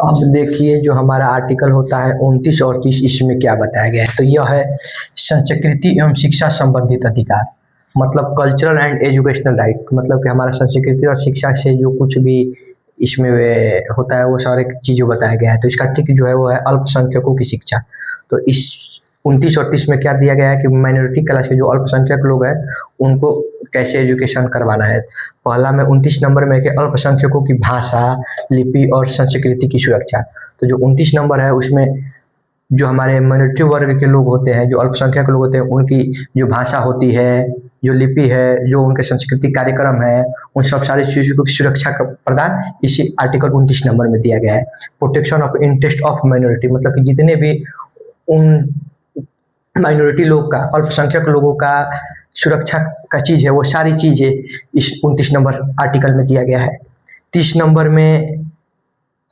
अब देखिए जो हमारा आर्टिकल होता है 29 और 30, इसमें क्या बताया गया है। तो यह है संस्कृति एवं शिक्षा संबंधित अधिकार, मतलब कल्चरल एंड एजुकेशनल राइट, मतलब कि हमारा संस्कृति और शिक्षा से जो कुछ भी इसमें होता है वो सारे चीज़ें बताया गया है। तो इसका ठीक जो है वो है अल्पसंख्यकों की शिक्षा। तो इस 29 और 30 में क्या दिया गया है कि माइनॉरिटी क्लास के जो अल्पसंख्यक लोग हैं उनको कैसे एजुकेशन करवाना है। पहला में 29 नंबर में कि अल्पसंख्यकों की भाषा, लिपि और संस्कृति की सुरक्षा। तो जो 29 नंबर है उसमें जो हमारे माइनॉरिटी वर्ग के लोग होते हैं, जो अल्पसंख्यक लोग होते हैं, उनकी जो भाषा होती है, जो लिपि है, जो उनके सांस्कृतिक कार्यक्रम है, उन सब सारी चीज़ों की सुरक्षा का प्रदान इसी आर्टिकल 29 नंबर में दिया गया है। Protection of interest of minority, मतलब कि जितने भी उन माइनॉरिटी लोग का, अल्पसंख्यक लोगों का सुरक्षा का चीज़ है वो सारी चीज़ें इस 29 नंबर आर्टिकल में दिया गया है। 30 नंबर में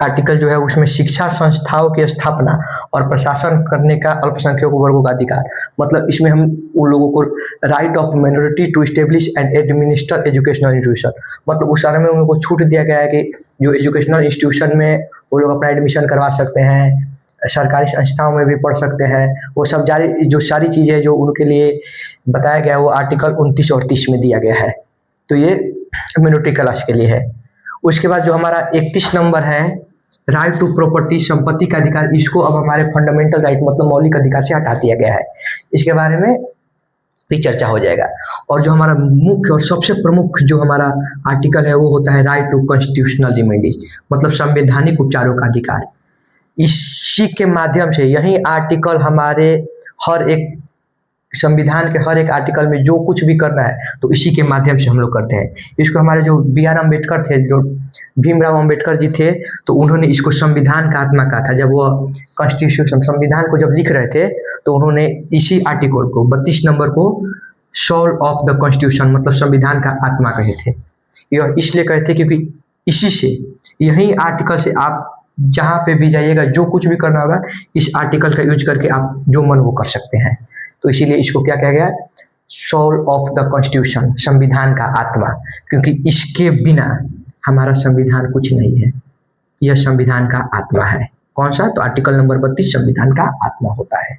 आर्टिकल जो है उसमें शिक्षा संस्थाओं की स्थापना और प्रशासन करने का अल्पसंख्यक वर्गों का अधिकार, मतलब इसमें हम उन लोगों को right of minority to establish and administer educational institution, मतलब उस सारे में उन लोगों को छूट दिया गया है कि जो एजुकेशनल इंस्टीट्यूशन में वो लोग अपना एडमिशन करवा सकते हैं, सरकारी संस्थाओं में भी पढ़ सकते हैं। वो सब जो सारी चीज़ें जो उनके लिए बताया गया है वो आर्टिकल 29 और 30 में दिया गया है। तो ये माइनॉरिटी क्लास के लिए है। उसके बाद जो हमारा 31 नंबर है राइट टू प्रॉपर्टी, संपत्ति का अधिकार, इसको अब हमारे फंडामेंटल राइट मतलब मौलिक अधिकार से हटा दिया गया है। इसके बारे में भी चर्चा हो जाएगा। और जो हमारा मुख्य और सबसे प्रमुख जो हमारा आर्टिकल है वो होता है राइट टू कॉन्स्टिट्यूशनल रिमेडीज, मतलब संवैधानिक उपचारों का अधिकार। इसी के माध्यम से यही आर्टिकल हमारे हर एक संविधान के हर एक आर्टिकल में जो कुछ भी करना है तो इसी के माध्यम से हम लोग करते हैं। इसको हमारे जो B.R. अम्बेडकर थे, जो भीमराव अम्बेडकर जी थे, तो उन्होंने इसको संविधान का आत्मा कहा था। जब वो कॉन्स्टिट्यूशन संविधान को जब लिख रहे थे तो उन्होंने इसी आर्टिकल को 32 नंबर को सोल ऑफ द कॉन्स्टिट्यूशन, मतलब संविधान का आत्मा कहे थे। यह इसलिए कहे थे क्योंकि इसी से, यही आर्टिकल से आप जहाँ पे भी जाइएगा जो कुछ भी करना होगा इस आर्टिकल का यूज करके आप जो मन वो कर सकते हैं। तो इसीलिए इसको क्या कहा गया, सोल ऑफ द कॉन्स्टिट्यूशन, संविधान का आत्मा, क्योंकि इसके बिना हमारा संविधान कुछ नहीं है। यह संविधान का आत्मा है। कौन सा? तो आर्टिकल नंबर 32 संविधान का आत्मा होता है।